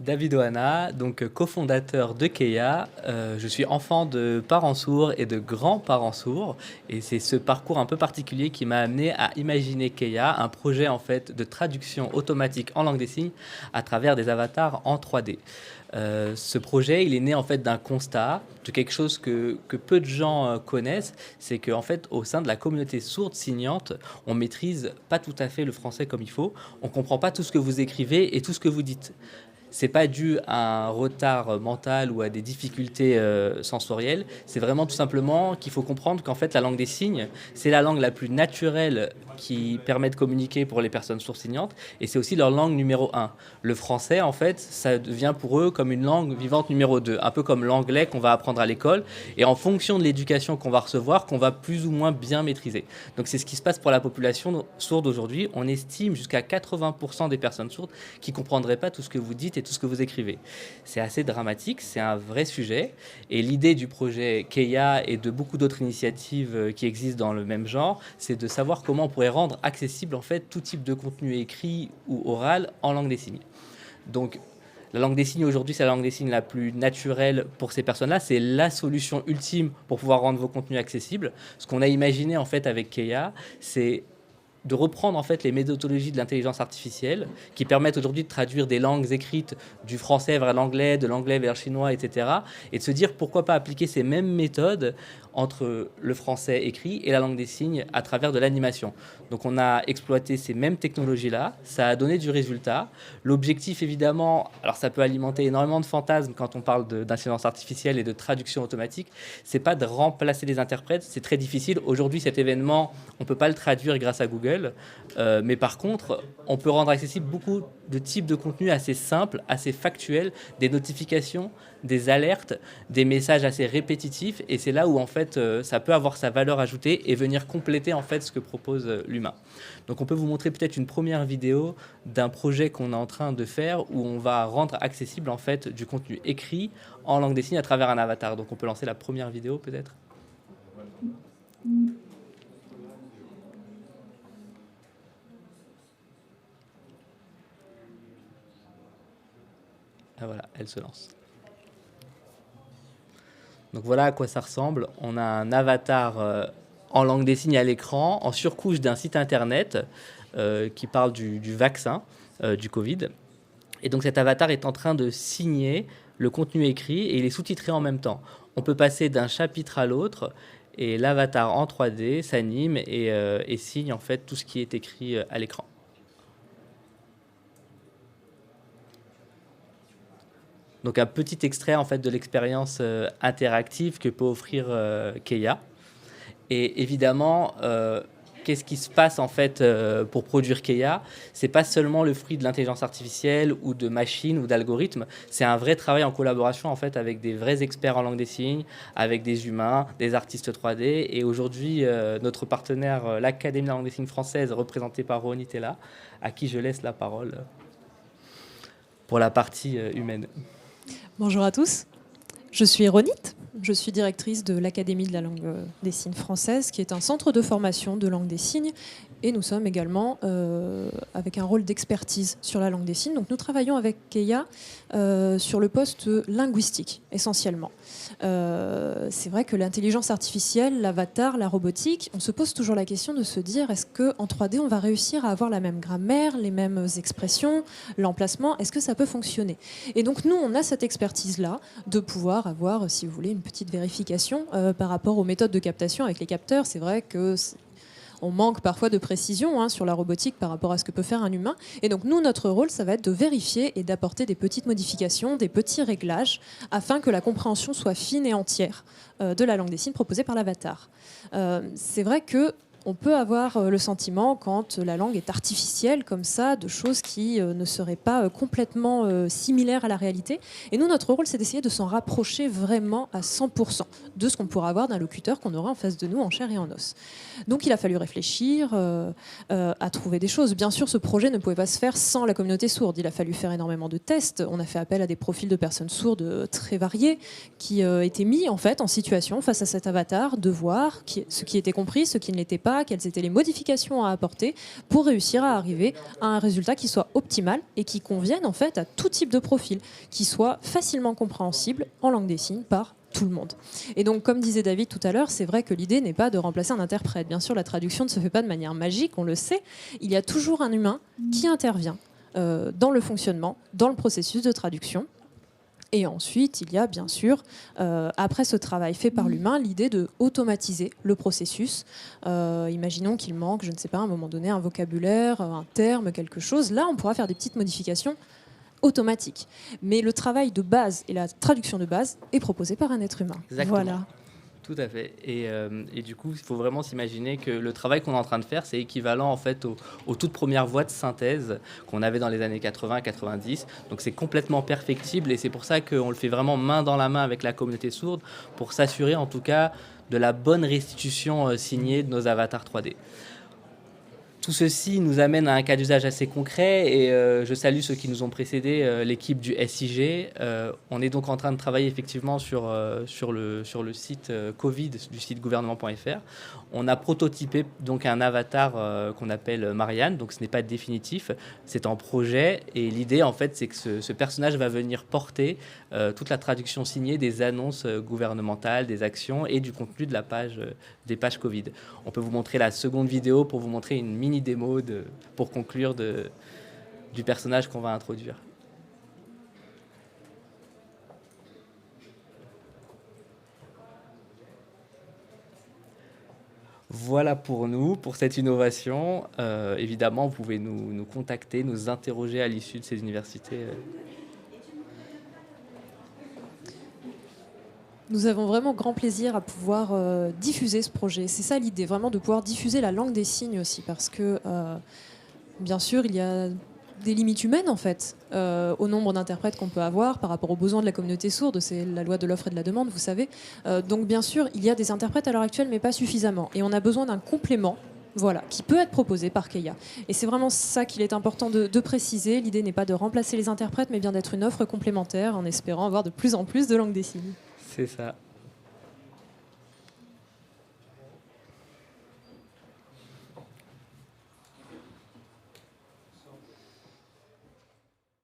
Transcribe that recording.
David Ohana, donc cofondateur de Keia. Je suis enfant de parents sourds et de grands-parents sourds. Et c'est ce parcours un peu particulier qui m'a amené à imaginer Keia, un projet en fait de traduction automatique en langue des signes à travers des avatars en 3D. Ce projet, il est né en fait d'un constat, de quelque chose que peu de gens connaissent, c'est qu'en fait, au sein de la communauté sourde signante, on maîtrise pas tout à fait le français comme il faut, on comprend pas tout ce que vous écrivez et tout ce que vous dites. C'est pas dû à un retard mental ou à des difficultés sensorielles. C'est vraiment tout simplement qu'il faut comprendre qu'en fait la langue des signes, c'est la langue la plus naturelle qui permet de communiquer pour les personnes sourds-signantes et c'est aussi leur langue numéro un. Le français, en fait, ça devient pour eux comme une langue vivante numéro 2, un peu comme l'anglais qu'on va apprendre à l'école et en fonction de l'éducation qu'on va recevoir, qu'on va plus ou moins bien maîtriser. Donc c'est ce qui se passe pour la population sourde aujourd'hui. On estime jusqu'à 80% des personnes sourdes qui ne comprendraient pas tout ce que vous dites et tout ce que vous écrivez. C'est assez dramatique, c'est un vrai sujet. Et l'idée du projet Keia et de beaucoup d'autres initiatives qui existent dans le même genre, c'est de savoir comment on pourrait rendre accessible en fait tout type de contenu écrit ou oral en langue des signes. Donc la langue des signes aujourd'hui, c'est la langue des signes la plus naturelle pour ces personnes-là. C'est la solution ultime pour pouvoir rendre vos contenus accessibles. Ce qu'on a imaginé en fait avec Keia, c'est de reprendre en fait les méthodologies de l'intelligence artificielle qui permettent aujourd'hui de traduire des langues écrites du français vers l'anglais, de l'anglais vers le chinois, etc. Et de se dire pourquoi pas appliquer ces mêmes méthodes entre le français écrit et la langue des signes à travers de l'animation. Donc on a exploité ces mêmes technologies-là, ça a donné du résultat. L'objectif évidemment, alors ça peut alimenter énormément de fantasmes quand on parle d'intelligence artificielle et de traduction automatique, c'est pas de remplacer les interprètes, c'est très difficile. Aujourd'hui cet événement, on peut pas le traduire grâce à Google, mais par contre, on peut rendre accessible beaucoup de types de contenus assez simples, assez factuels, des notifications, des alertes, des messages assez répétitifs, et c'est là où en fait ça peut avoir sa valeur ajoutée et venir compléter en fait ce que propose l'humain. Donc on peut vous montrer peut-être une première vidéo d'un projet qu'on est en train de faire où on va rendre accessible en fait du contenu écrit en langue des signes à travers un avatar. Donc on peut lancer la première vidéo peut-être. Ah voilà, elle se lance. Donc voilà à quoi ça ressemble. On a un avatar en langue des signes à l'écran, en surcouche d'un site internet qui parle du vaccin, du Covid. Et donc cet avatar est en train de signer le contenu écrit et il est sous-titré en même temps. On peut passer d'un chapitre à l'autre et l'avatar en 3D s'anime et signe en fait tout ce qui est écrit à l'écran. Donc un petit extrait en fait de l'expérience interactive que peut offrir Keia. Et évidemment, qu'est-ce qui se passe en fait pour produire Keia? C'est pas seulement le fruit de l'intelligence artificielle ou de machines ou d'algorithmes. C'est un vrai travail en collaboration en fait avec des vrais experts en langue des signes, avec des humains, des artistes 3D. Et aujourd'hui, notre partenaire, l'Académie de la langue des signes française, représentée par Ronit, est là, à qui je laisse la parole pour la partie humaine. Bonjour à tous, je suis Ronit, je suis directrice de l'Académie de la langue des signes française, qui est un centre de formation de langue des signes, et nous sommes également avec un rôle d'expertise sur la langue des signes. Donc nous travaillons avec Keia sur le poste linguistique, essentiellement. C'est vrai que l'intelligence artificielle, l'avatar, la robotique, on se pose toujours la question de se dire est-ce qu'en 3D, on va réussir à avoir la même grammaire, les mêmes expressions, l'emplacement, est-ce que ça peut fonctionner? Et donc nous, on a cette expertise-là de pouvoir avoir, si vous voulez, une petite vérification par rapport aux méthodes de captation avec les capteurs. C'est vrai que on manque parfois de précision sur la robotique par rapport à ce que peut faire un humain. Et donc nous, notre rôle, ça va être de vérifier et d'apporter des petites modifications, des petits réglages, afin que la compréhension soit fine et entière de la langue des signes proposée par l'avatar. C'est vrai que on peut avoir le sentiment, quand la langue est artificielle comme ça, de choses qui ne seraient pas complètement similaires à la réalité. Et nous, notre rôle, c'est d'essayer de s'en rapprocher vraiment à 100% de ce qu'on pourrait avoir d'un locuteur qu'on aurait en face de nous en chair et en os. Donc il a fallu réfléchir à trouver des choses. Bien sûr, ce projet ne pouvait pas se faire sans la communauté sourde. Il a fallu faire énormément de tests. On a fait appel à des profils de personnes sourdes très variés qui étaient mis en fait en situation face à cet avatar de voir ce qui était compris, ce qui ne l'était pas, pas, quelles étaient les modifications à apporter pour réussir à arriver à un résultat qui soit optimal et qui convienne en fait à tout type de profil, qui soit facilement compréhensible en langue des signes par tout le monde. Et donc, comme disait David tout à l'heure, c'est vrai que l'idée n'est pas de remplacer un interprète. Bien sûr, la traduction ne se fait pas de manière magique, on le sait. Il y a toujours un humain qui intervient dans le fonctionnement, dans le processus de traduction. Et ensuite, il y a bien sûr, après ce travail fait par l'humain, l'idée de automatiser le processus. Imaginons qu'il manque, je ne sais pas, à un moment donné, un vocabulaire, un terme, quelque chose. Là, on pourra faire des petites modifications automatiques. Mais le travail de base et la traduction de base est proposé par un être humain. Exactement. Voilà. Tout à fait. Et du coup, il faut vraiment s'imaginer que le travail qu'on est en train de faire, c'est équivalent en fait aux toutes premières voies de synthèse qu'on avait dans les années 80-90. Donc c'est complètement perfectible et c'est pour ça qu'on le fait vraiment main dans la main avec la communauté sourde pour s'assurer en tout cas de la bonne restitution signée de nos avatars 3D. Tout ceci nous amène à un cas d'usage assez concret et je salue ceux qui nous ont précédés, l'équipe du SIG. On est donc en train de travailler effectivement sur le site Covid du site gouvernement.fr. On a prototypé donc un avatar qu'on appelle Marianne, donc ce n'est pas définitif, c'est en projet et l'idée en fait c'est que ce personnage va venir porter toute la traduction signée des annonces gouvernementales, des actions et du contenu de la page, des pages Covid. On peut vous montrer la seconde vidéo pour vous montrer une mini démo pour conclure du personnage qu'on va introduire. Voilà pour nous, pour cette innovation. Évidemment, vous pouvez nous contacter, nous interroger à l'issue de ces universités. Nous avons vraiment grand plaisir à pouvoir diffuser ce projet. C'est ça l'idée, vraiment de pouvoir diffuser la langue des signes aussi, parce que bien sûr, il y a des limites humaines en fait au nombre d'interprètes qu'on peut avoir par rapport aux besoins de la communauté sourde. C'est la loi de l'offre et de la demande, vous savez. Donc bien sûr, il y a des interprètes à l'heure actuelle, mais pas suffisamment. Et on a besoin d'un complément. Voilà, qui peut être proposé par Keia. Et c'est vraiment ça qu'il est important de préciser. L'idée n'est pas de remplacer les interprètes, mais bien d'être une offre complémentaire en espérant avoir de plus en plus de langue des signes. C'est ça.